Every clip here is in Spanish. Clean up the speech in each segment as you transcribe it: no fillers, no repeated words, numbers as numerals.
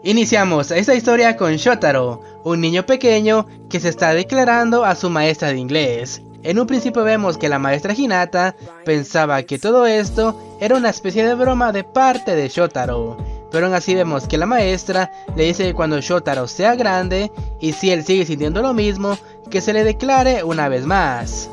Iniciamos esta historia con Shotaro, un niño pequeño que se está declarando a su maestra de inglés. En un principio vemos que la maestra Hinata pensaba que todo esto era una especie de broma de parte de Shotaro, pero aún así vemos que la maestra le dice que cuando Shotaro sea grande y si él sigue sintiendo lo mismo, que se le declare una vez más.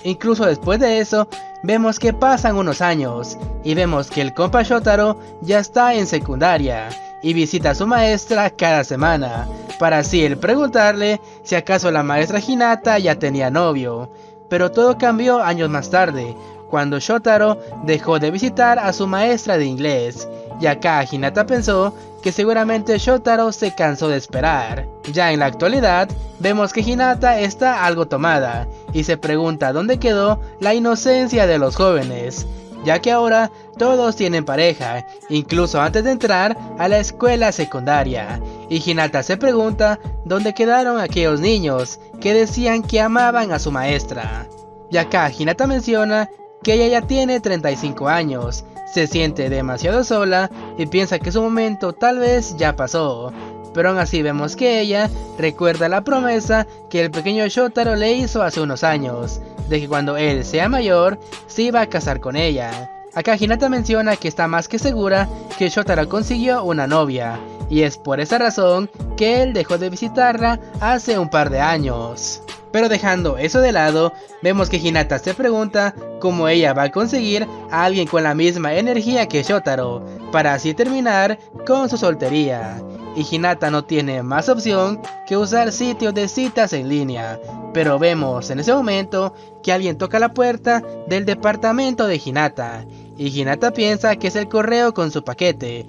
Incluso después de eso, vemos que pasan unos años y vemos que el compa Shotaro ya está en secundaria y visita a su maestra cada semana, para así él preguntarle si acaso la maestra Hinata ya tenía novio. Pero todo cambió años más tarde, cuando Shotaro dejó de visitar a su maestra de inglés, y acá Hinata pensó que seguramente Shotaro se cansó de esperar. Ya en la actualidad, vemos que Hinata está algo tomada, y se pregunta dónde quedó la inocencia de los jóvenes, ya que ahora todos tienen pareja, incluso antes de entrar a la escuela secundaria, y Hinata se pregunta dónde quedaron aquellos niños que decían que amaban a su maestra. Y acá Hinata menciona que ella ya tiene 35 años, se siente demasiado sola y piensa que su momento tal vez ya pasó, pero aún así vemos que ella recuerda la promesa que el pequeño Shotaro le hizo hace unos años, de que cuando él sea mayor se iba a casar con ella. Acá Hinata menciona que está más que segura que Shotaro consiguió una novia, y es por esa razón que él dejó de visitarla hace un par de años. Pero dejando eso de lado, vemos que Hinata se pregunta cómo ella va a conseguir a alguien con la misma energía que Shotaro, para así terminar con su soltería. Y Hinata no tiene más opción que usar sitios de citas en línea, pero vemos en ese momento que alguien toca la puerta del departamento de Hinata, y Hinata piensa que es el correo con su paquete.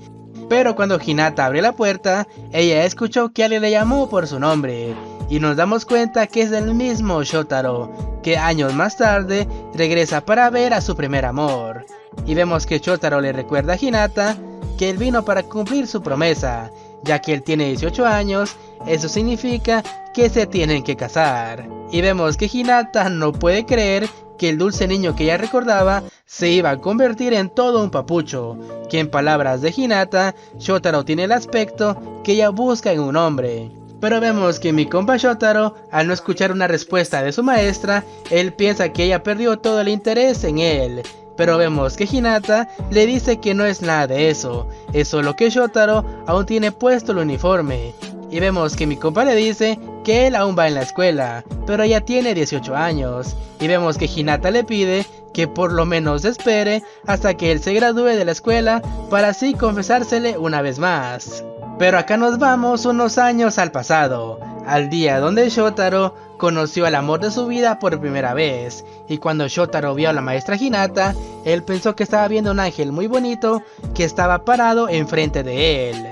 Pero cuando Hinata abre la puerta, ella escuchó que alguien le llamó por su nombre, y nos damos cuenta que es el mismo Shotaro, que años más tarde regresa para ver a su primer amor. Y vemos que Shotaro le recuerda a Hinata que él vino para cumplir su promesa, ya que él tiene 18 años, eso significa que se tienen que casar. Y vemos que Hinata no puede creer que el dulce niño que ella recordaba se iba a convertir en todo un papucho, que en palabras de Hinata, Shotaro tiene el aspecto que ella busca en un hombre. Pero vemos que mi compa Shotaro, al no escuchar una respuesta de su maestra, él piensa que ella perdió todo el interés en él. Pero vemos que Hinata le dice que no es nada de eso, es solo que Shotaro aún tiene puesto el uniforme. Y vemos que mi compa le dice que él aún va en la escuela, pero ya tiene 18 años. Y vemos que Hinata le pide que por lo menos espere hasta que él se gradúe de la escuela para así confesársele una vez más. Pero acá nos vamos unos años al pasado, al día donde Shotaro conoció al amor de su vida por primera vez, y cuando Shotaro vio a la maestra Hinata, él pensó que estaba viendo un ángel muy bonito que estaba parado enfrente de él.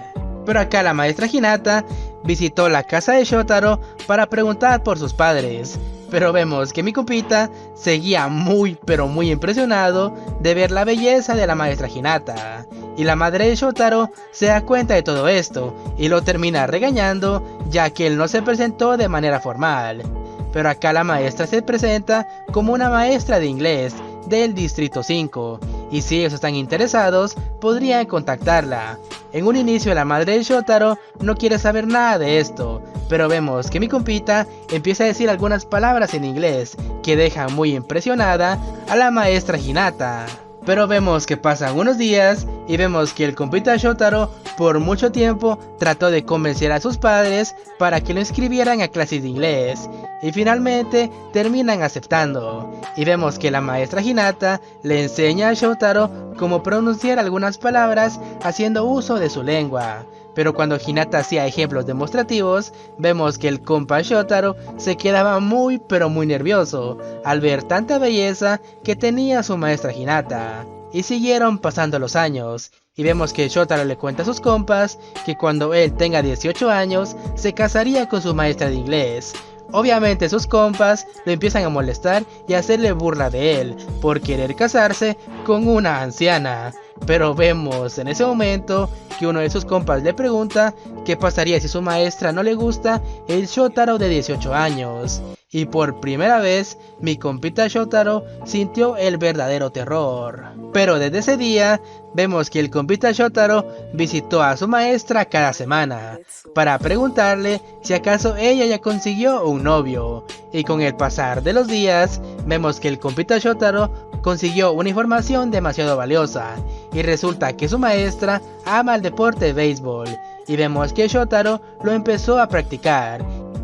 Pero acá la maestra Hinata visitó la casa de Shotaro para preguntar por sus padres, pero vemos que mi compita seguía muy pero muy impresionado de ver la belleza de la maestra Hinata. Y la madre de Shotaro se da cuenta de todo esto y lo termina regañando, ya que él no se presentó de manera formal. Pero acá la maestra se presenta como una maestra de inglés del distrito 5, y si ellos están interesados podrían contactarla. En un inicio la madre de Shotaro no quiere saber nada de esto, pero vemos que mi compita empieza a decir algunas palabras en inglés que dejan muy impresionada a la maestra Hinata. Pero vemos que pasan unos días y vemos que el compita Shotaro por mucho tiempo trató de convencer a sus padres para que lo inscribieran a clases de inglés, y finalmente terminan aceptando. Y vemos que la maestra Hinata le enseña a Shotaro cómo pronunciar algunas palabras haciendo uso de su lengua. Pero cuando Hinata hacía ejemplos demostrativos, vemos que el compa Shotaro se quedaba muy pero muy nervioso al ver tanta belleza que tenía su maestra Hinata. Y siguieron pasando los años, y vemos que Shotaro le cuenta a sus compas que cuando él tenga 18 años se casaría con su maestra de inglés. Obviamente sus compas lo empiezan a molestar y a hacerle burla de él por querer casarse con una anciana. Pero vemos en ese momento que uno de sus compas le pregunta qué pasaría si su maestra no le gusta el Shotaro de 18 años. y por primera vez mi compita Shotaro sintió el verdadero terror. Pero desde ese día vemos que el compita Shotaro visitó a su maestra cada semana para preguntarle si acaso ella ya consiguió un novio, y con el pasar de los días vemos que el compita Shotaro consiguió una información demasiado valiosa, y resulta que su maestra ama el deporte de béisbol, y vemos que Shotaro lo empezó a practicar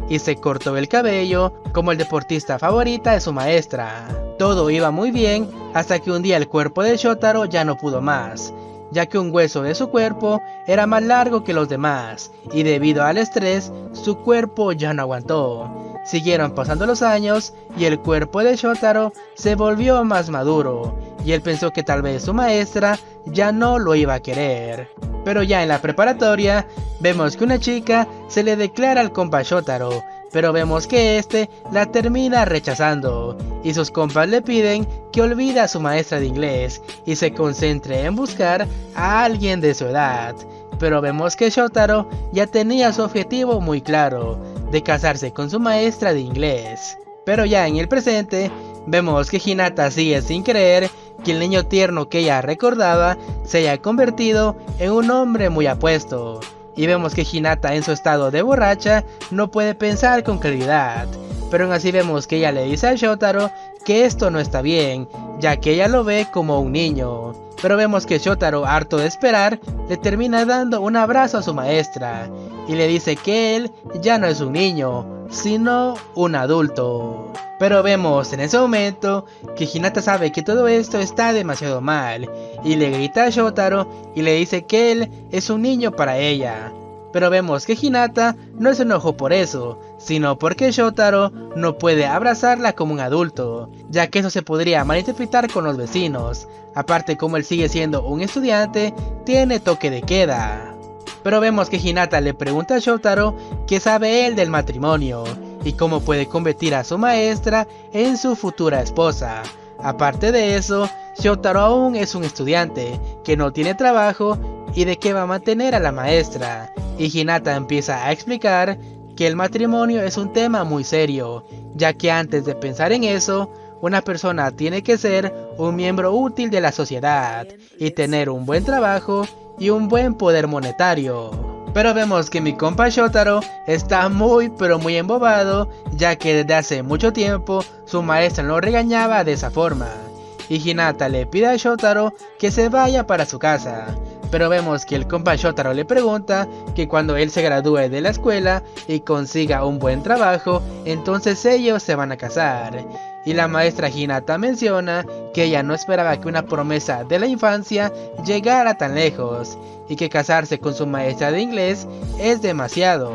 y se cortó el cabello como el deportista favorita de su maestra. Todo iba muy bien hasta que un día el cuerpo de Shotaro ya no pudo más, ya que un hueso de su cuerpo era más largo que los demás, y debido al estrés su cuerpo ya no aguantó. Siguieron pasando los años y el cuerpo de Shotaro se volvió más maduro, y él pensó que tal vez su maestra ya no lo iba a querer. Pero ya en la preparatoria vemos que una chica se le declara al compa Shotaro, pero vemos que este la termina rechazando, y sus compas le piden que olvide a su maestra de inglés y se concentre en buscar a alguien de su edad. Pero vemos que Shotaro ya tenía su objetivo muy claro, de casarse con su maestra de inglés. Pero ya en el presente vemos que Hinata sigue sin creer que el niño tierno que ella recordaba se haya convertido en un hombre muy apuesto, y vemos que Hinata en su estado de borracha no puede pensar con claridad, pero aún así vemos que ella le dice a Shotaro que esto no está bien, ya que ella lo ve como un niño. Pero vemos que Shotaro, harto de esperar, le termina dando un abrazo a su maestra y le dice que él ya no es un niño, sino un adulto. Pero vemos en ese momento que Hinata sabe que todo esto está demasiado mal y le grita a Shotaro y le dice que él es un niño para ella. Pero vemos que Hinata no se enojó por eso, sino porque Shotaro no puede abrazarla como un adulto, ya que eso se podría malinterpretar con los vecinos. Aparte, como él sigue siendo un estudiante, tiene toque de queda. Pero vemos que Hinata le pregunta a Shotaro qué sabe él del matrimonio y cómo puede convertir a su maestra en su futura esposa. Aparte de eso, Shotaro aún es un estudiante que no tiene trabajo y de qué va a mantener a la maestra. Y Hinata empieza a explicar que el matrimonio es un tema muy serio, ya que antes de pensar en eso, una persona tiene que ser un miembro útil de la sociedad y tener un buen trabajo y un buen poder monetario. Pero vemos que mi compa Shotaro está muy embobado, ya que desde hace mucho tiempo su maestra lo regañaba de esa forma, y Hinata le pide a Shotaro que se vaya para su casa. Pero vemos que el compa Shotaro le pregunta que cuando él se gradúe de la escuela y consiga un buen trabajo, entonces ellos se van a casar. Y la maestra Hinata menciona que ella no esperaba que una promesa de la infancia llegara tan lejos, y que casarse con su maestra de inglés es demasiado.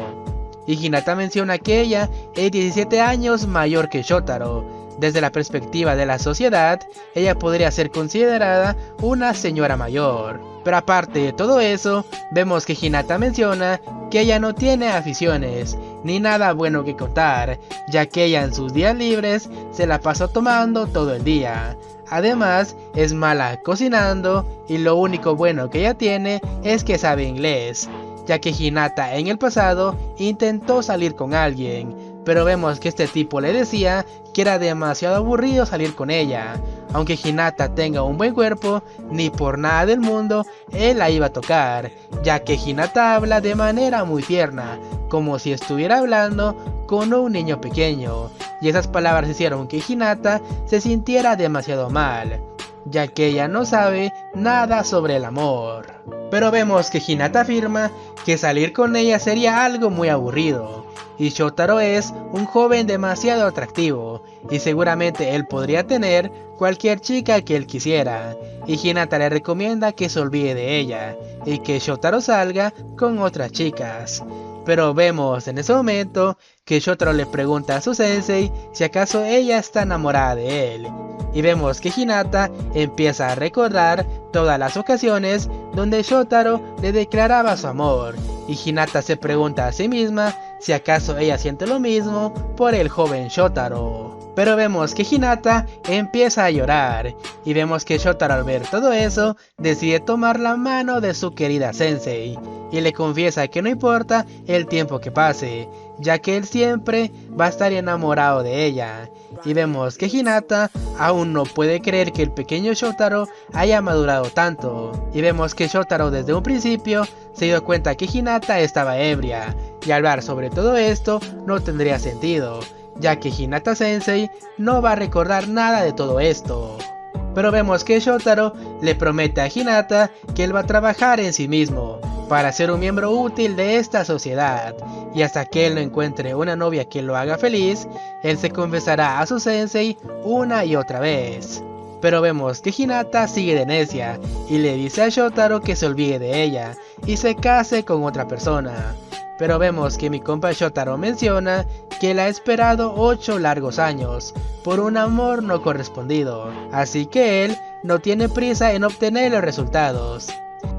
Y Hinata menciona que ella es 17 años mayor que Shotaro. Desde la perspectiva de la sociedad, ella podría ser considerada una señora mayor. Pero aparte de todo eso, vemos que Hinata menciona que ella no tiene aficiones, ni nada bueno que contar, ya que ella en sus días libres se la pasa tomando todo el día. Además, es mala cocinando, y lo único bueno que ella tiene es que sabe inglés, ya que Hinata en el pasado intentó salir con alguien, pero vemos que este tipo le decía que era demasiado aburrido salir con ella. Aunque Hinata tenga un buen cuerpo, ni por nada del mundo él la iba a tocar, ya que Hinata habla de manera muy tierna, como si estuviera hablando con un niño pequeño, y esas palabras hicieron que Hinata se sintiera demasiado mal, ya que ella no sabe nada sobre el amor. Pero vemos que Hinata afirma que salir con ella sería algo muy aburrido, y Shotaro es un joven demasiado atractivo, y seguramente él podría tener cualquier chica que él quisiera, y Hinata le recomienda que se olvide de ella, y que Shotaro salga con otras chicas. Pero vemos en ese momento que Shotaro le pregunta a su sensei si acaso ella está enamorada de él, y vemos que Hinata empieza a recordar todas las ocasiones donde Shotaro le declaraba su amor, y Hinata se pregunta a sí misma si acaso ella siente lo mismo por el joven Shotaro. Pero vemos que Hinata empieza a llorar, y vemos que Shotaro al ver todo eso, decide tomar la mano de su querida sensei, y le confiesa que no importa el tiempo que pase, ya que él siempre va a estar enamorado de ella. Y vemos que Hinata aún no puede creer que el pequeño Shotaro haya madurado tanto, y vemos que Shotaro desde un principio se dio cuenta que Hinata estaba ebria, y hablar sobre todo esto no tendría sentido, ya que Hinata Sensei no va a recordar nada de todo esto. Pero vemos que Shotaro le promete a Hinata que él va a trabajar en sí mismo para ser un miembro útil de esta sociedad, y hasta que él no encuentre una novia que lo haga feliz, él se confesará a su sensei una y otra vez. Pero vemos que Hinata sigue de necia y le dice a Shotaro que se olvide de ella y se case con otra persona. Pero vemos que mi compa Shotaro menciona que él ha esperado 8 largos años por un amor no correspondido, así que él no tiene prisa en obtener los resultados.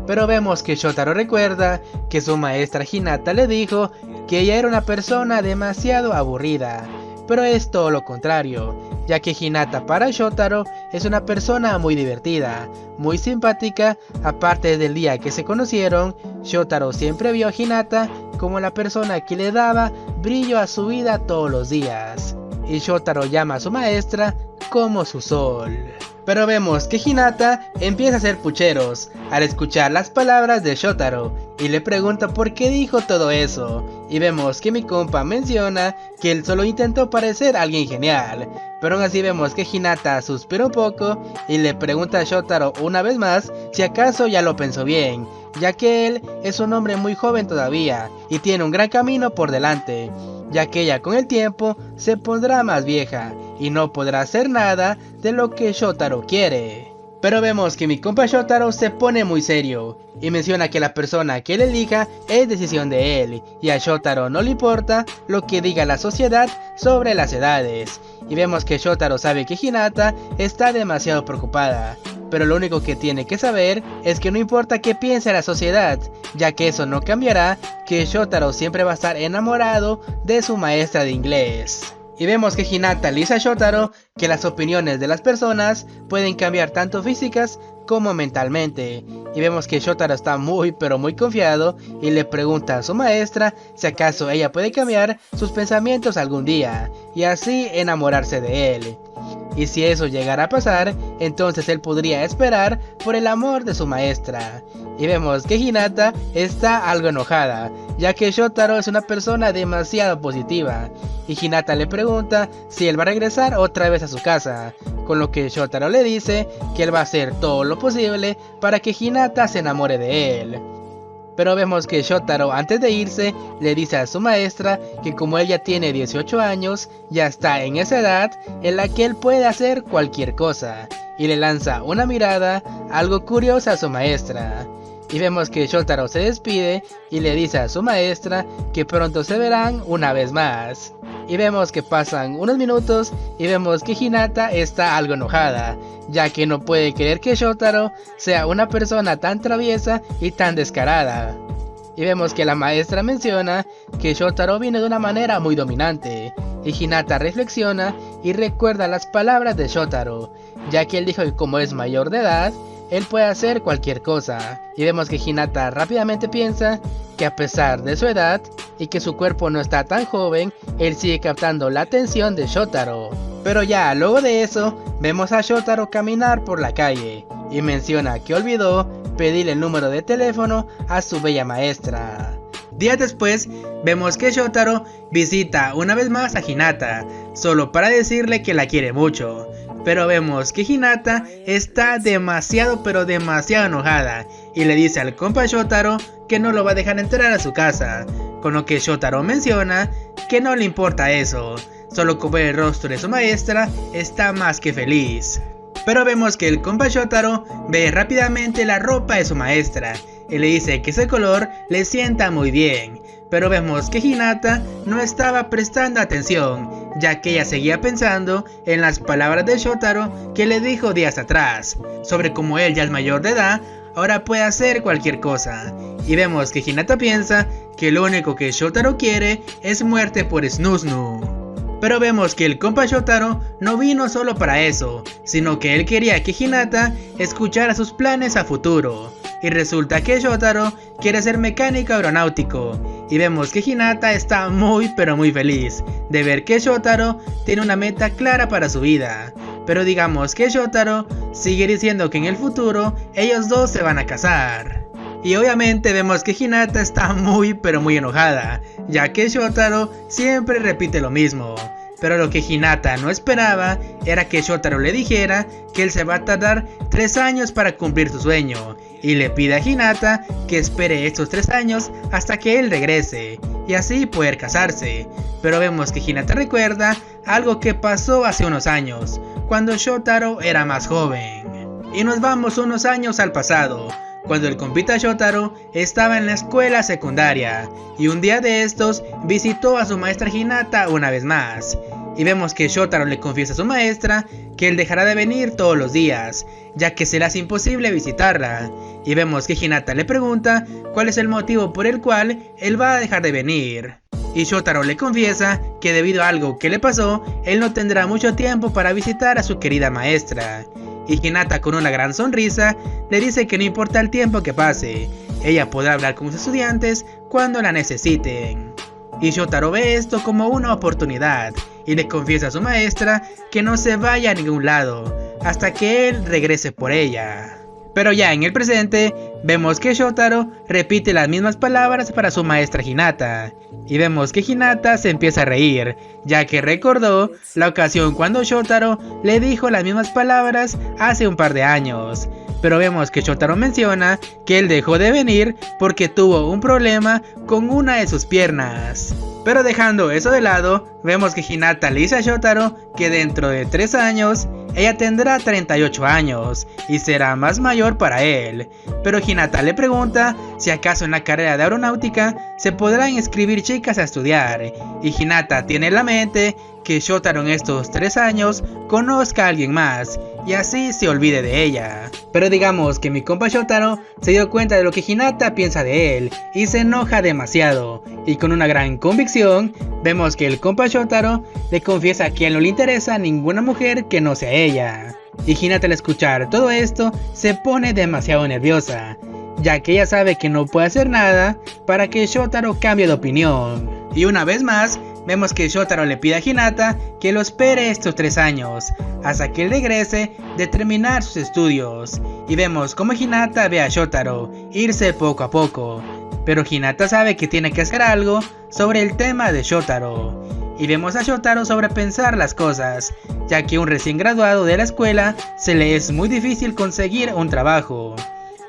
Pero vemos que Shotaro recuerda que su maestra Hinata le dijo que ella era una persona demasiado aburrida, pero es todo lo contrario, ya que Hinata para Shotaro es una persona muy divertida, muy simpática. Aparte del día que se conocieron, Shotaro siempre vio a Hinata como la persona que le daba brillo a su vida todos los días, y Shotaro llama a su maestra como su sol. Pero vemos que Hinata empieza a hacer pucheros al escuchar las palabras de Shotaro y le pregunta por qué dijo todo eso, y vemos que mi compa menciona que él solo intentó parecer alguien genial. Pero aún así vemos que Hinata suspira un poco y le pregunta a Shotaro una vez más si acaso ya lo pensó bien, ya que él es un hombre muy joven todavía y tiene un gran camino por delante, ya que ella con el tiempo se pondrá más vieja y no podrá hacer nada de lo que Shotaro quiere. Pero vemos que mi compa Shotaro se pone muy serio y menciona que la persona que él elija es decisión de él, y a Shotaro no le importa lo que diga la sociedad sobre las edades. Y vemos que Shotaro sabe que Hinata está demasiado preocupada, pero lo único que tiene que saber es que no importa qué piense la sociedad, ya que eso no cambiará, que Shotaro siempre va a estar enamorado de su maestra de inglés. Y vemos que Hinata le dice a Shotaro que las opiniones de las personas pueden cambiar tanto físicas como mentalmente. Y vemos que Shotaro está muy confiado y le pregunta a su maestra si acaso ella puede cambiar sus pensamientos algún día y así enamorarse de él. Y si eso llegara a pasar, entonces él podría esperar por el amor de su maestra. Y vemos que Hinata está algo enojada, ya que Shotaro es una persona demasiado positiva. Y Hinata le pregunta si él va a regresar otra vez a su casa, con lo que Shotaro le dice que él va a hacer todo lo posible para que Hinata se enamore de él. Pero vemos que Shotaro antes de irse le dice a su maestra que como él ya tiene 18 años, ya está en esa edad en la que él puede hacer cualquier cosa, y le lanza una mirada algo curiosa a su maestra. Y vemos que Shotaro se despide y le dice a su maestra que pronto se verán una vez más. Y vemos que pasan unos minutos y vemos que Hinata está algo enojada, ya que no puede creer que Shotaro sea una persona tan traviesa y tan descarada. Y vemos que la maestra menciona que Shotaro viene de una manera muy dominante, y Hinata reflexiona y recuerda las palabras de Shotaro, ya que él dijo que como es mayor de edad, él puede hacer cualquier cosa. Y vemos que Hinata rápidamente piensa que a pesar de su edad y que su cuerpo no está tan joven, él sigue captando la atención de Shotaro. Pero ya luego de eso, vemos a Shotaro caminar por la calle y menciona que olvidó pedirle el número de teléfono a su bella maestra. Días después, vemos que Shotaro visita una vez más a Hinata, solo para decirle que la quiere mucho. Pero vemos que Hinata está demasiado enojada y le dice al compa Shotaro que no lo va a dejar entrar a su casa, con lo que Shotaro menciona que no le importa eso, solo con ver el rostro de su maestra está más que feliz. Pero vemos que el compa Shotaro ve rápidamente la ropa de su maestra y le dice que ese color le sienta muy bien. Pero vemos que Hinata no estaba prestando atención, ya que ella seguía pensando en las palabras de Shotaro que le dijo días atrás, sobre cómo él ya es mayor de edad, ahora puede hacer cualquier cosa. Y vemos que Hinata piensa que lo único que Shotaro quiere es muerte por Snoo Snoo. Pero vemos que el compa Shotaro no vino solo para eso, sino que él quería que Hinata escuchara sus planes a futuro. Y resulta que Shotaro quiere ser mecánico aeronáutico, y vemos que Hinata está muy pero muy feliz de ver que Shotaro tiene una meta clara para su vida. Pero digamos que Shotaro sigue diciendo que en el futuro ellos dos se van a casar. Y obviamente vemos que Hinata está muy pero muy enojada, ya que Shotaro siempre repite lo mismo. Pero lo que Hinata no esperaba era que Shotaro le dijera que él se va a tardar 3 años para cumplir su sueño, y le pide a Hinata que espere estos 3 años hasta que él regrese, y así poder casarse. Pero vemos que Hinata recuerda algo que pasó hace unos años, cuando Shotaro era más joven. Y nos vamos unos años al pasado, cuando el compita Shotaro estaba en la escuela secundaria, y un día de estos visitó a su maestra Hinata una vez más. Y vemos que Shotaro le confiesa a su maestra que él dejará de venir todos los días, ya que será imposible visitarla. Y vemos que Hinata le pregunta cuál es el motivo por el cual él va a dejar de venir. Y Shotaro le confiesa que debido a algo que le pasó, él no tendrá mucho tiempo para visitar a su querida maestra. Y Hinata, con una gran sonrisa, le dice que no importa el tiempo que pase, ella podrá hablar con sus estudiantes cuando la necesiten. Y Shotaro ve esto como una oportunidad, y le confiesa a su maestra que no se vaya a ningún lado, hasta que él regrese por ella. Pero ya en el presente, vemos que Shotaro repite las mismas palabras para su maestra Hinata, y vemos que Hinata se empieza a reír, ya que recordó la ocasión cuando Shotaro le dijo las mismas palabras hace un par de años. Pero vemos que Shotaro menciona que él dejó de venir porque tuvo un problema con una de sus piernas. Pero dejando eso de lado, vemos que Hinata le dice a Shotaro que dentro de 3 años ella tendrá 38 años y será más mayor para él. Pero Hinata le pregunta si acaso en la carrera de aeronáutica se podrán inscribir chicas a estudiar, y Hinata tiene en la mente que Shotaro en estos 3 años conozca a alguien más y así se olvide de ella. Pero digamos que mi compa Shotaro se dio cuenta de lo que Hinata piensa de él y se enoja demasiado, y con una gran convicción vemos que el compa Shotaro le confiesa que a él no le interesa ninguna mujer que no sea ella. Y Hinata, al escuchar todo esto, se pone demasiado nerviosa, ya que ella sabe que no puede hacer nada para que Shotaro cambie de opinión. Y una vez más, vemos que Shotaro le pide a Hinata que lo espere estos 3 años, hasta que él regrese de terminar sus estudios. Y vemos como Hinata ve a Shotaro irse poco a poco, pero Hinata sabe que tiene que hacer algo sobre el tema de Shotaro. Y vemos a Shotaro sobrepensar las cosas, ya que un recién graduado de la escuela se le es muy difícil conseguir un trabajo.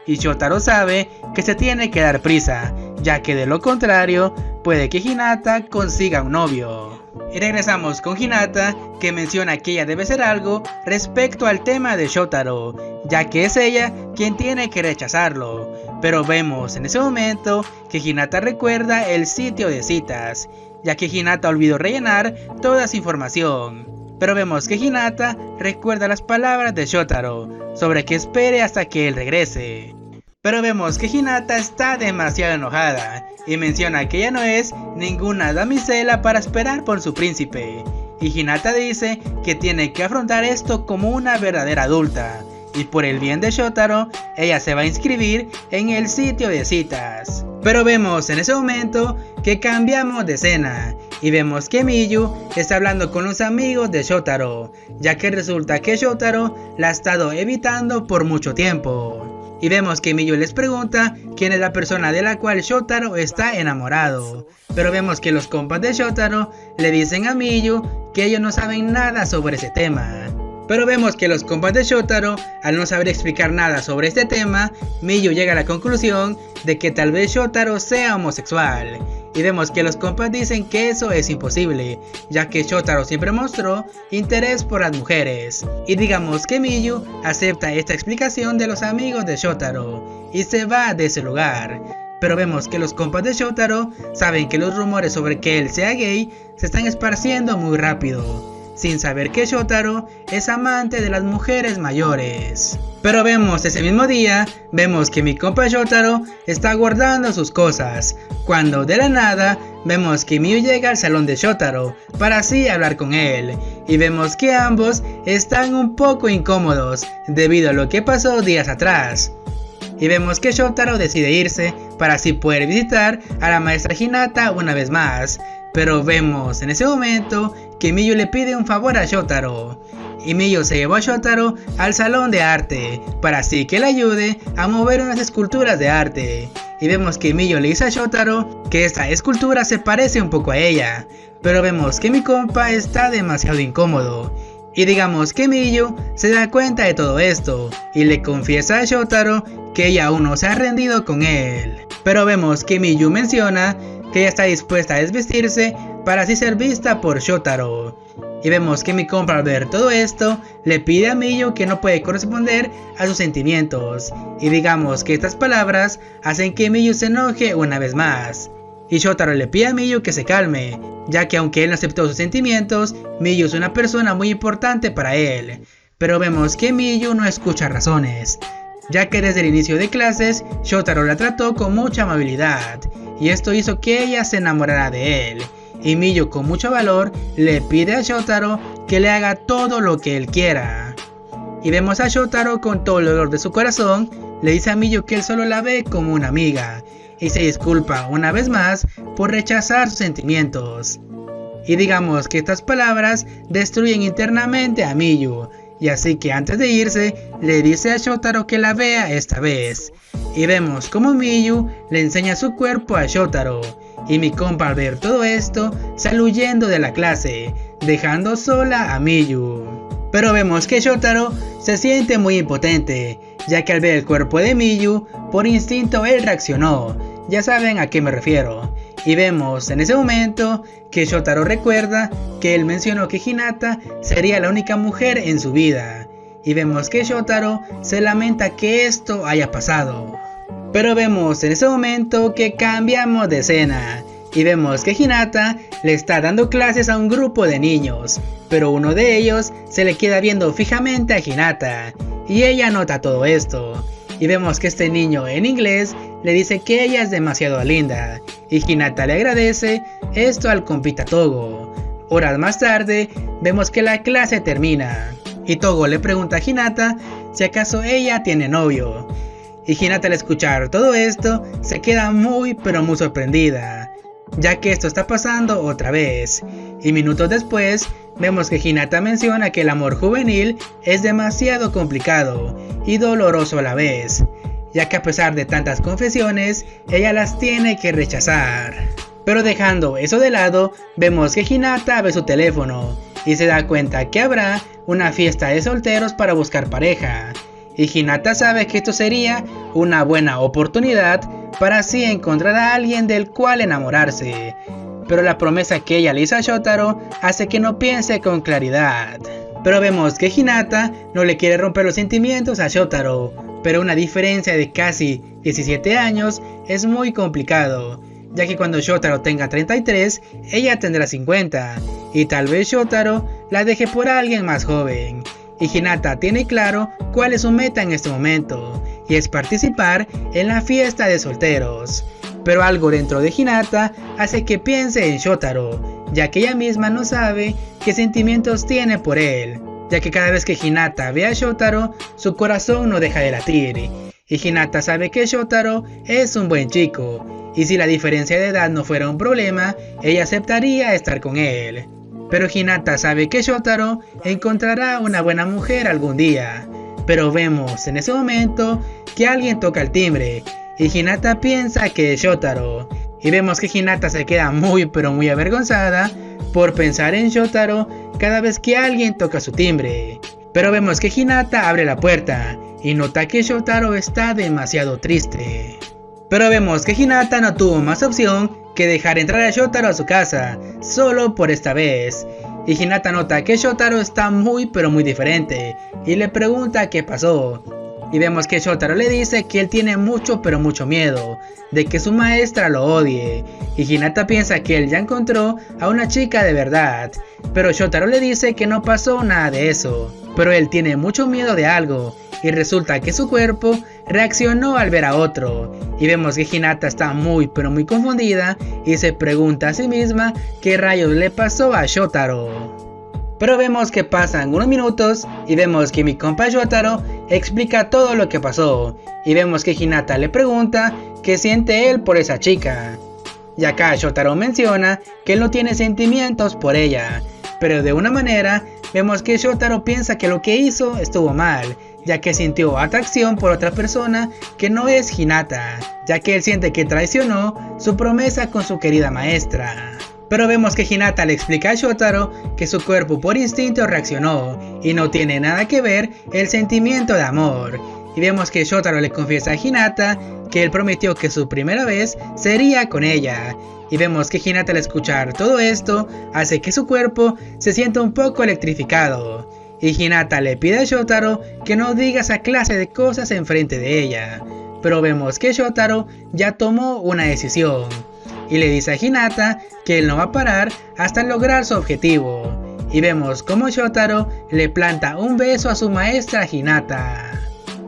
Y Shotaro sabe que se tiene que dar prisa, ya que de lo contrario puede que Hinata consiga un novio. Y regresamos con Hinata, que menciona que ella debe hacer algo respecto al tema de Shotaro, ya que es ella quien tiene que rechazarlo. Pero vemos en ese momento que Hinata recuerda el sitio de citas, ya que Hinata olvidó rellenar toda su información. Pero vemos que Hinata recuerda las palabras de Shotaro sobre que espere hasta que él regrese. Pero vemos que Hinata está demasiado enojada y menciona que ella no es ninguna damisela para esperar por su príncipe. Y Hinata dice que tiene que afrontar esto como una verdadera adulta, y por el bien de Shotaro, ella se va a inscribir en el sitio de citas. Pero vemos en ese momento que cambiamos de escena y vemos que Miyu está hablando con los amigos de Shotaro, ya que resulta que Shotaro la ha estado evitando por mucho tiempo. Y vemos que Miyu les pregunta quién es la persona de la cual Shotaro está enamorado. Pero vemos que los compas de Shotaro le dicen a Miyu que ellos no saben nada sobre ese tema. Pero vemos que los compas de Shotaro, al no saber explicar nada sobre este tema, Miyu llega a la conclusión de que tal vez Shotaro sea homosexual. Y vemos que los compas dicen que eso es imposible, ya que Shotaro siempre mostró interés por las mujeres. Y digamos que Miyu acepta esta explicación de los amigos de Shotaro y se va de ese lugar. Pero vemos que los compas de Shotaro saben que los rumores sobre que él sea gay se están esparciendo muy rápido. sin saber que Shotaro es amante de las mujeres mayores. Pero vemos ese mismo día, vemos que mi compa Shotaro está guardando sus cosas, cuando de la nada vemos que Miyu llega al salón de Shotaro para así hablar con él, y vemos que ambos están un poco incómodos debido a lo que pasó días atrás. Y vemos que Shotaro decide irse para así poder visitar a la maestra Hinata una vez más, pero vemos en ese momento que Miyu le pide un favor a Shotaro. Y Miyu se llevó a Shotaro al salón de arte para así que le ayude a mover unas esculturas de arte. Y vemos que Miyu le dice a Shotaro que esta escultura se parece un poco a ella, pero vemos que mi compa está demasiado incómodo. Y digamos que Miyu se da cuenta de todo esto y le confiesa a Shotaro que ella aún no se ha rendido con él. Pero vemos que Miyu menciona que ella está dispuesta a desvestirse para así ser vista por Shotaro. Y vemos que mi compa al ver todo esto le pide a Miyu que no puede corresponder a sus sentimientos, y digamos que estas palabras hacen que Miyu se enoje una vez más. Y Shotaro le pide a Miyu que se calme, ya que aunque él no aceptó sus sentimientos, Miyu es una persona muy importante para él. Pero vemos que Miyu no escucha razones, ya que desde el inicio de clases Shotaro la trató con mucha amabilidad, y esto hizo que ella se enamorara de él. Y Miyu con mucho valor le pide a Shotaro que le haga todo lo que él quiera. Y vemos a Shotaro con todo el dolor de su corazón, le dice a Miyu que él solo la ve como una amiga, y se disculpa una vez más por rechazar sus sentimientos. Y digamos que estas palabras destruyen internamente a Miyu, y así que antes de irse le dice a Shotaro que la vea esta vez. Y vemos como Miyu le enseña su cuerpo a Shotaro, y mi compa al ver todo esto sale huyendo de la clase, dejando sola a Miyu. Pero vemos que Shotaro se siente muy impotente, ya que al ver el cuerpo de Miyu, por instinto él reaccionó, ya saben a qué me refiero. Y vemos en ese momento que Shotaro recuerda que él mencionó que Hinata sería la única mujer en su vida, y vemos que Shotaro se lamenta que esto haya pasado. Pero vemos en ese momento que cambiamos de escena, y vemos que Hinata le está dando clases a un grupo de niños, pero uno de ellos se le queda viendo fijamente a Hinata, y ella nota todo esto. Y vemos que este niño en inglés le dice que ella es demasiado linda, y Hinata le agradece esto al compita Togo. Horas más tarde vemos que la clase termina, y Togo le pregunta a Hinata si acaso ella tiene novio. Y Hinata al escuchar todo esto se queda muy sorprendida, ya que esto está pasando otra vez. Y minutos después vemos que Hinata menciona que el amor juvenil es demasiado complicado y doloroso a la vez, ya que a pesar de tantas confesiones ella las tiene que rechazar. Pero dejando eso de lado, vemos que Hinata ve su teléfono y se da cuenta que habrá una fiesta de solteros para buscar pareja. Y Hinata sabe que esto sería una buena oportunidad para así encontrar a alguien del cual enamorarse. Pero la promesa que ella le hizo a Shotaro hace que no piense con claridad. Pero vemos que Hinata no le quiere romper los sentimientos a Shotaro, pero una diferencia de casi 17 años es muy complicado, ya que cuando Shotaro tenga 33, ella tendrá 50, y tal vez Shotaro la deje por alguien más joven. Y Hinata tiene claro cuál es su meta en este momento, y es participar en la fiesta de solteros. Pero algo dentro de Hinata hace que piense en Shotaro, ya que ella misma no sabe qué sentimientos tiene por él, ya que cada vez que Hinata ve a Shotaro, su corazón no deja de latir. Y Hinata sabe que Shotaro es un buen chico, y si la diferencia de edad no fuera un problema, ella aceptaría estar con él. Pero Hinata sabe que Shotaro encontrará una buena mujer algún día. Pero vemos en ese momento que alguien toca el timbre, y Hinata piensa que es Shotaro. Y vemos que Hinata se queda muy avergonzada por pensar en Shotaro cada vez que alguien toca su timbre. Pero vemos que Hinata abre la puerta y nota que Shotaro está demasiado triste. Pero vemos que Hinata no tuvo más opción que dejar entrar a Shotaro a su casa, solo por esta vez. Y Hinata nota que Shotaro está muy diferente y le pregunta qué pasó. y vemos que Shotaro le dice que él tiene mucho pero mucho miedo de que su maestra lo odie, y Hinata piensa que él ya encontró a una chica de verdad, pero Shotaro le dice que no pasó nada de eso, pero él tiene mucho miedo de algo, y resulta que su cuerpo reaccionó al ver a otro, y vemos que Hinata está muy pero muy confundida y se pregunta a sí misma qué rayos le pasó a Shotaro. Pero vemos que pasan unos minutos y vemos que mi compa Shotaro explica todo lo que pasó, y vemos que Hinata le pregunta qué siente él por esa chica. Y acá Shotaro menciona que él no tiene sentimientos por ella, pero de una manera vemos que Shotaro piensa que lo que hizo estuvo mal, ya que sintió atracción por otra persona que no es Hinata, ya que él siente que traicionó su promesa con su querida maestra. Pero vemos que Hinata le explica a Shotaro que su cuerpo por instinto reaccionó y no tiene nada que ver el sentimiento de amor. Y vemos que Shotaro le confiesa a Hinata que él prometió que su primera vez sería con ella. Y vemos que Hinata al escuchar todo esto hace que su cuerpo se sienta un poco electrificado. Y Hinata le pide a Shotaro que no diga esa clase de cosas enfrente de ella. Pero vemos que Shotaro ya tomó una decisión. Y le dice a Hinata que él no va a parar hasta lograr su objetivo. Y vemos como Shotaro le planta un beso a su maestra Hinata.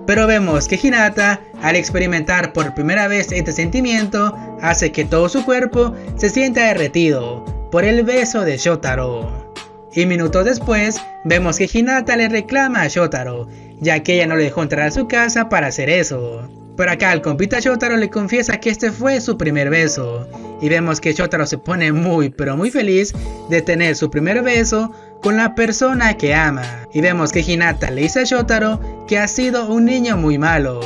Pero vemos que Hinata, al experimentar por primera vez este sentimiento, hace que todo su cuerpo se sienta derretido por el beso de Shotaro. Y minutos después, vemos que Hinata le reclama a Shotaro, ya que ella no le dejó entrar a su casa para hacer eso. Pero acá el compita Shotaro le confiesa que este fue su primer beso, y vemos que Shotaro se pone muy pero muy feliz de tener su primer beso con la persona que ama. Y vemos que Hinata le dice a Shotaro que ha sido un niño muy malo,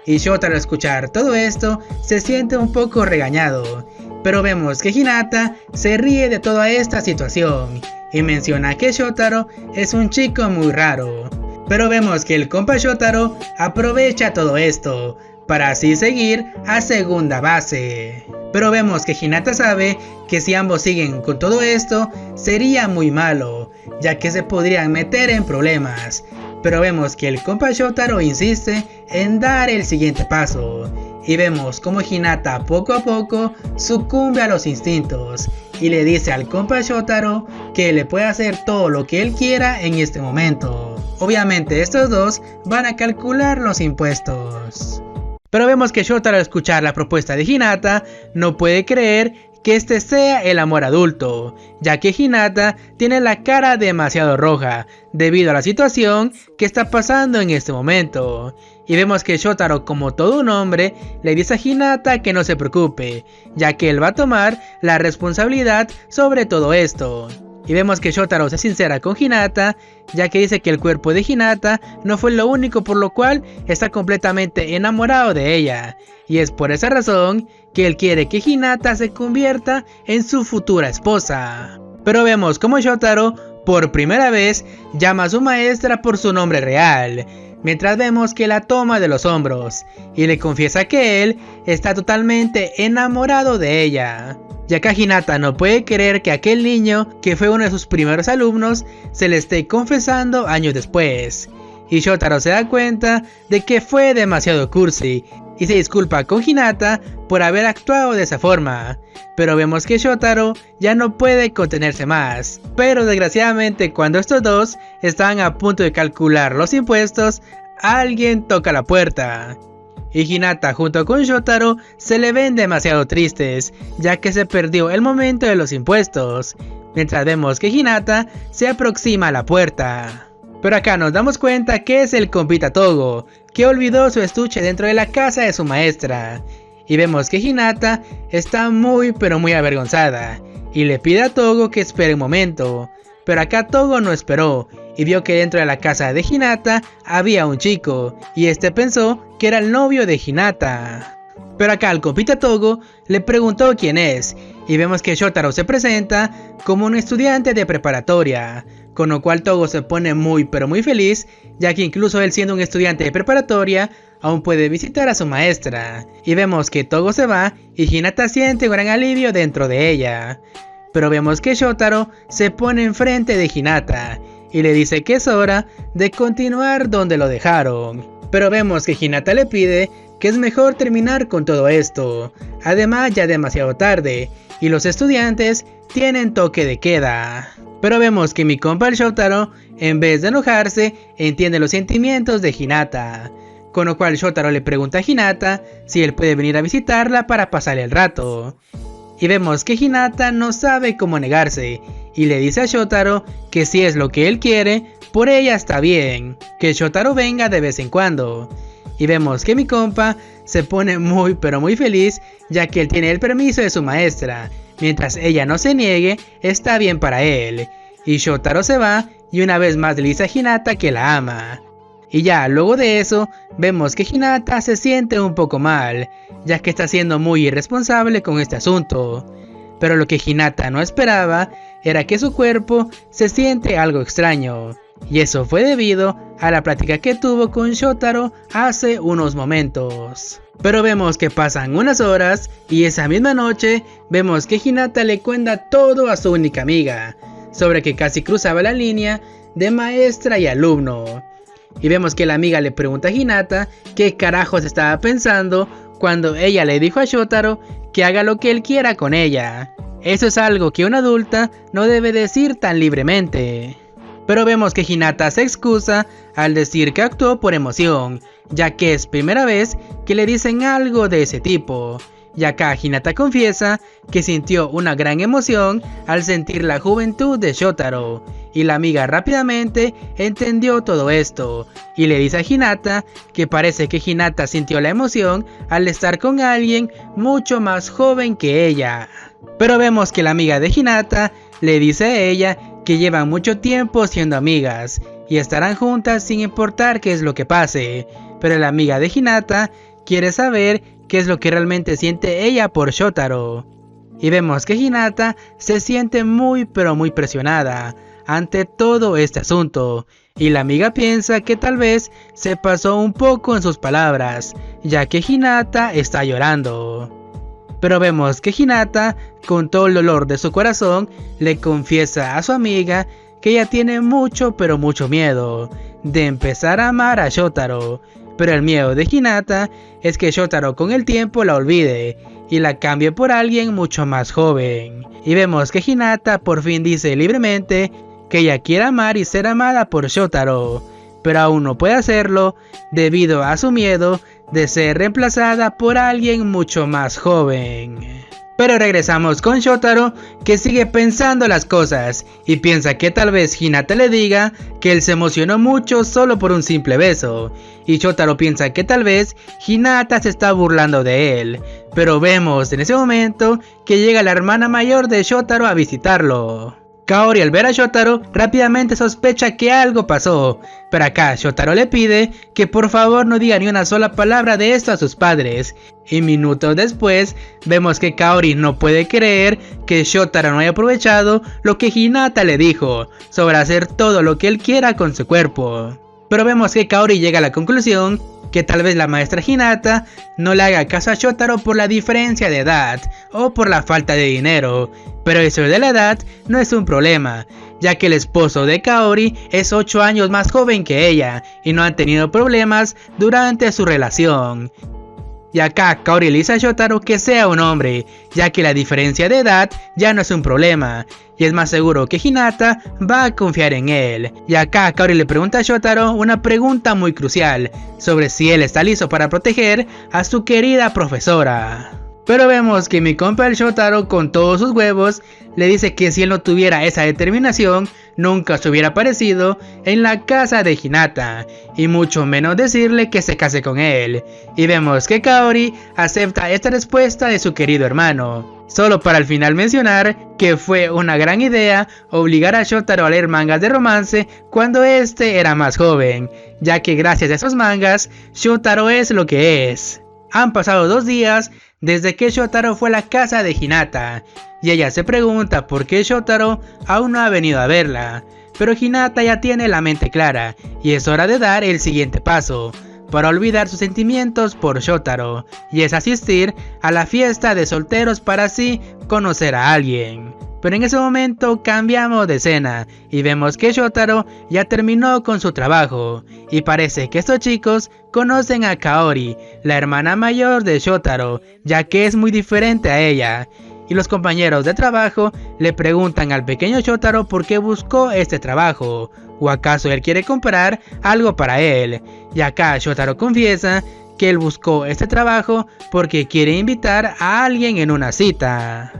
y Shotaro al escuchar todo esto se siente un poco regañado. Pero vemos que Hinata se ríe de toda esta situación y menciona que Shotaro es un chico muy raro. Pero vemos que el compa Shotaro aprovecha todo esto para así seguir a segunda base. Pero vemos que Hinata sabe que si ambos siguen con todo esto sería muy malo, ya que se podrían meter en problemas. Pero vemos que el compa Shotaro insiste en dar el siguiente paso, y vemos como Hinata poco a poco sucumbe a los instintos y le dice al compa Shotaro que le puede hacer todo lo que él quiera en este momento. Obviamente estos dos van a calcular los impuestos. Pero vemos que Shotaro al escuchar la propuesta de Hinata no puede creer que este sea el amor adulto, ya que Hinata tiene la cara demasiado roja debido a la situación que está pasando en este momento. Y vemos que Shotaro, como todo un hombre, le dice a Hinata que no se preocupe, ya que él va a tomar la responsabilidad sobre todo esto. Y vemos que Shotaro se sincera con Hinata, ya que dice que el cuerpo de Hinata no fue lo único por lo cual está completamente enamorado de ella, y es por esa razón que él quiere que Hinata se convierta en su futura esposa. Pero vemos como Shotaro por primera vez llama a su maestra por su nombre real, mientras vemos que la toma de los hombros y le confiesa que él está totalmente enamorado de ella. Ya que Hinata no puede creer que aquel niño, que fue uno de sus primeros alumnos, se le esté confesando años después. Y Shotaro se da cuenta de que fue demasiado cursi y se disculpa con Hinata por haber actuado de esa forma. Pero vemos que Shotaro ya no puede contenerse más. Pero desgraciadamente cuando estos dos estaban a punto de calcular los impuestos, alguien toca la puerta. Y Hinata junto con Shotaro se le ven demasiado tristes, ya que se perdió el momento de los impuestos, mientras vemos que Hinata se aproxima a la puerta. Pero acá nos damos cuenta que es el compita Togo, que olvidó su estuche dentro de la casa de su maestra. Y vemos que Hinata está muy pero muy avergonzada, y le pide a Togo que espere un momento. Pero acá Togo no esperó, y vio que dentro de la casa de Hinata había un chico, y este pensó que era el novio de Hinata. Pero acá el compita Togo le preguntó quién es, y vemos que Shotaro se presenta como un estudiante de preparatoria, con lo cual Togo se pone muy pero muy feliz, ya que incluso él siendo un estudiante de preparatoria, aún puede visitar a su maestra. Y vemos que Togo se va, y Hinata siente un gran alivio dentro de ella. Pero vemos que Shotaro se pone enfrente de Hinata, y le dice que es hora de continuar donde lo dejaron. Pero vemos que Hinata le pide que es mejor terminar con todo esto. Además ya demasiado tarde y los estudiantes tienen toque de queda. Pero vemos que mi compa el Shotaro, en vez de enojarse, entiende los sentimientos de Hinata. Con lo cual Shotaro le pregunta a Hinata si él puede venir a visitarla para pasar el rato. Y vemos que Hinata no sabe cómo negarse y le dice a Shotaro que si es lo que él quiere, por ella está bien, que Shotaro venga de vez en cuando. Y vemos que mi compa se pone muy pero muy feliz ya que él tiene el permiso de su maestra. Mientras ella no se niegue, está bien para él. Y Shotaro se va y una vez más le dice a Hinata que la ama. Y ya luego de eso, vemos que Hinata se siente un poco mal, ya que está siendo muy irresponsable con este asunto. Pero lo que Hinata no esperaba era que su cuerpo se siente algo extraño. Y eso fue debido a la plática que tuvo con Shotaro hace unos momentos. Pero vemos que pasan unas horas y esa misma noche vemos que Hinata le cuenta todo a su única amiga, sobre que casi cruzaba la línea de maestra y alumno. Y vemos que la amiga le pregunta a Hinata qué carajos estaba pensando cuando ella le dijo a Shotaro que haga lo que él quiera con ella. Eso es algo que una adulta no debe decir tan libremente. Pero vemos que Hinata se excusa al decir que actuó por emoción, ya que es primera vez que le dicen algo de ese tipo. Y acá Hinata confiesa que sintió una gran emoción al sentir la juventud de Shotaro. Y la amiga rápidamente entendió todo esto y le dice a Hinata que parece que Hinata sintió la emoción al estar con alguien mucho más joven que ella. Pero vemos que la amiga de Hinata le dice a ella que llevan mucho tiempo siendo amigas y estarán juntas sin importar qué es lo que pase. Pero la amiga de Hinata quiere saber qué es lo que realmente siente ella por Shotaro. Y vemos que Hinata se siente muy pero muy presionada ante todo este asunto, y la amiga piensa que tal vez se pasó un poco en sus palabras, ya que Hinata está llorando. Pero vemos que Hinata, con todo el dolor de su corazón, le confiesa a su amiga que ella tiene mucho pero mucho miedo de empezar a amar a Shotaro, pero el miedo de Hinata es que Shotaro con el tiempo la olvide y la cambie por alguien mucho más joven. Y vemos que Hinata por fin dice libremente que ella quiere amar y ser amada por Shotaro, pero aún no puede hacerlo debido a su miedo de ser reemplazada por alguien mucho más joven. Pero regresamos con Shotaro, que sigue pensando las cosas y piensa que tal vez Hinata le diga que él se emocionó mucho solo por un simple beso, y Shotaro piensa que tal vez Hinata se está burlando de él. Pero vemos en ese momento que llega la hermana mayor de Shotaro a visitarlo. Kaori al ver a Shotaro rápidamente sospecha que algo pasó, pero acá Shotaro le pide que por favor no diga ni una sola palabra de esto a sus padres, y minutos después vemos que Kaori no puede creer que Shotaro no haya aprovechado lo que Hinata le dijo sobre hacer todo lo que él quiera con su cuerpo. Pero vemos que Kaori llega a la conclusión que tal vez la maestra Hinata no le haga caso a Shotaro por la diferencia de edad o por la falta de dinero, pero eso de la edad no es un problema, ya que el esposo de Kaori es 8 años más joven que ella y no han tenido problemas durante su relación. Y acá Kaori le dice a Shotaro que sea un hombre, ya que la diferencia de edad ya no es un problema, y es más seguro que Hinata va a confiar en él. Y acá Kaori le pregunta a Shotaro una pregunta muy crucial, sobre si él está listo para proteger a su querida profesora. Pero vemos que mi compa el Shotaro con todos sus huevos le dice que si él no tuviera esa determinación nunca se hubiera aparecido en la casa de Hinata, y mucho menos decirle que se case con él. Y vemos que Kaori acepta esta respuesta de su querido hermano, solo para al final mencionar que fue una gran idea obligar a Shotaro a leer mangas de romance cuando este era más joven, ya que gracias a esos mangas Shotaro es lo que es. Han pasado 2 días desde que Shotaro fue a la casa de Hinata, y ella se pregunta por qué Shotaro aún no ha venido a verla, pero Hinata ya tiene la mente clara, y es hora de dar el siguiente paso, para olvidar sus sentimientos por Shotaro, y es asistir a la fiesta de solteros para así conocer a alguien. Pero en ese momento cambiamos de escena y vemos que Shotaro ya terminó con su trabajo y parece que estos chicos conocen a Kaori, la hermana mayor de Shotaro, ya que es muy diferente a ella. Y los compañeros de trabajo le preguntan al pequeño Shotaro por qué buscó este trabajo, o acaso él quiere comprar algo para él. Y acá Shotaro confiesa que él buscó este trabajo porque quiere invitar a alguien en una cita.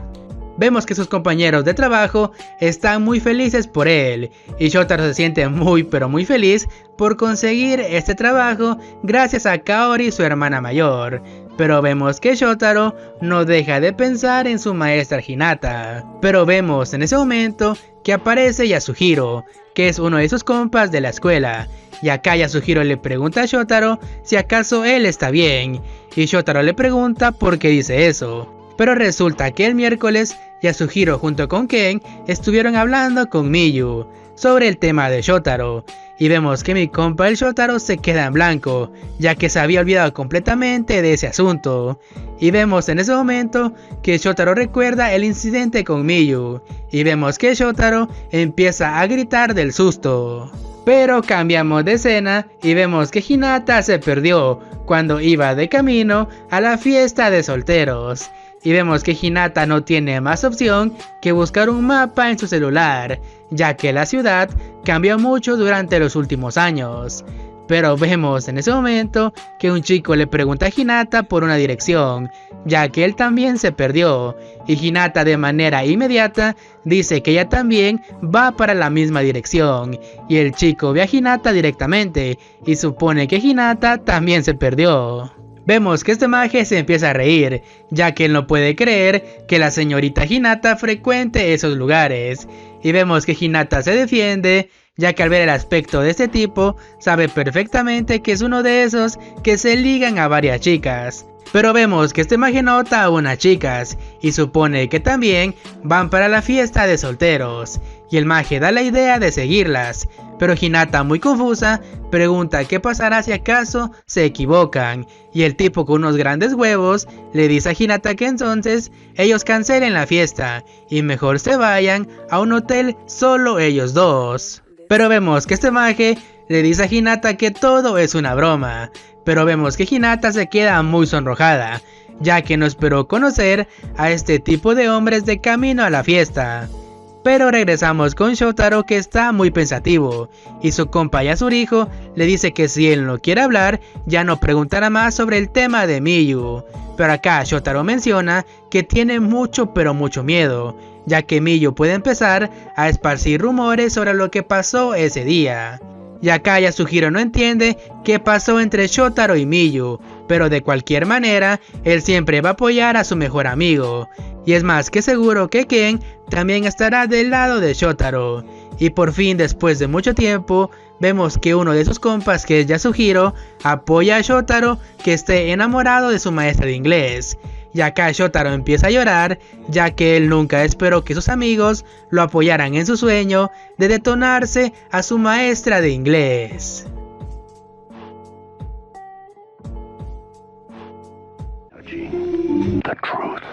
Vemos que sus compañeros de trabajo están muy felices por él y Shotaro se siente muy pero muy feliz por conseguir este trabajo gracias a Kaori, su hermana mayor. Pero vemos que Shotaro no deja de pensar en su maestra Hinata. Pero vemos en ese momento que aparece Yasuhiro, que es uno de sus compas de la escuela. Y acá Yasuhiro le pregunta a Shotaro si acaso él está bien. Y Shotaro le pregunta por qué dice eso. Pero resulta que el miércoles Yasuhiro junto con Ken estuvieron hablando con Miyu sobre el tema de Shotaro. Y vemos que mi compa el Shotaro se queda en blanco, ya que se había olvidado completamente de ese asunto. Y vemos en ese momento que Shotaro recuerda el incidente con Miyu. Y vemos que Shotaro empieza a gritar del susto. Pero cambiamos de escena y vemos que Hinata se perdió cuando iba de camino a la fiesta de solteros. Y vemos que Hinata no tiene más opción que buscar un mapa en su celular, ya que la ciudad cambió mucho durante los últimos años. Pero vemos en ese momento que un chico le pregunta a Hinata por una dirección, ya que él también se perdió, y Hinata de manera inmediata dice que ella también va para la misma dirección, y el chico ve a Hinata directamente y supone que Hinata también se perdió. Vemos que este maje se empieza a reír, ya que él no puede creer que la señorita Hinata frecuente esos lugares. Y vemos que Hinata se defiende, ya que al ver el aspecto de este tipo, sabe perfectamente que es uno de esos que se ligan a varias chicas. Pero vemos que este maje nota a unas chicas, y supone que también van para la fiesta de solteros. Y el maje da la idea de seguirlas, pero Hinata, muy confusa, pregunta qué pasará si acaso se equivocan, y el tipo con unos grandes huevos le dice a Hinata que entonces ellos cancelen la fiesta y mejor se vayan a un hotel solo ellos dos. Pero vemos que este maje le dice a Hinata que todo es una broma, pero vemos que Hinata se queda muy sonrojada, ya que no esperó conocer a este tipo de hombres de camino a la fiesta. Pero regresamos con Shotaro, que está muy pensativo, y su compa Yasuhiro le dice que si él no quiere hablar, ya no preguntará más sobre el tema de Miyu. Pero acá Shotaro menciona que tiene mucho pero mucho miedo, ya que Miyu puede empezar a esparcir rumores sobre lo que pasó ese día. Y acá Yasuhiro no entiende qué pasó entre Shotaro y Miyu, pero de cualquier manera, él siempre va a apoyar a su mejor amigo. Y es más que seguro que Ken también estará del lado de Shotaro. Y por fin, después de mucho tiempo, vemos que uno de sus compas, que es Yasuhiro, apoya a Shotaro, que esté enamorado de su maestra de inglés. Y acá Shotaro empieza a llorar, ya que él nunca esperó que sus amigos lo apoyaran en su sueño de detonarse a su maestra de inglés. The truth.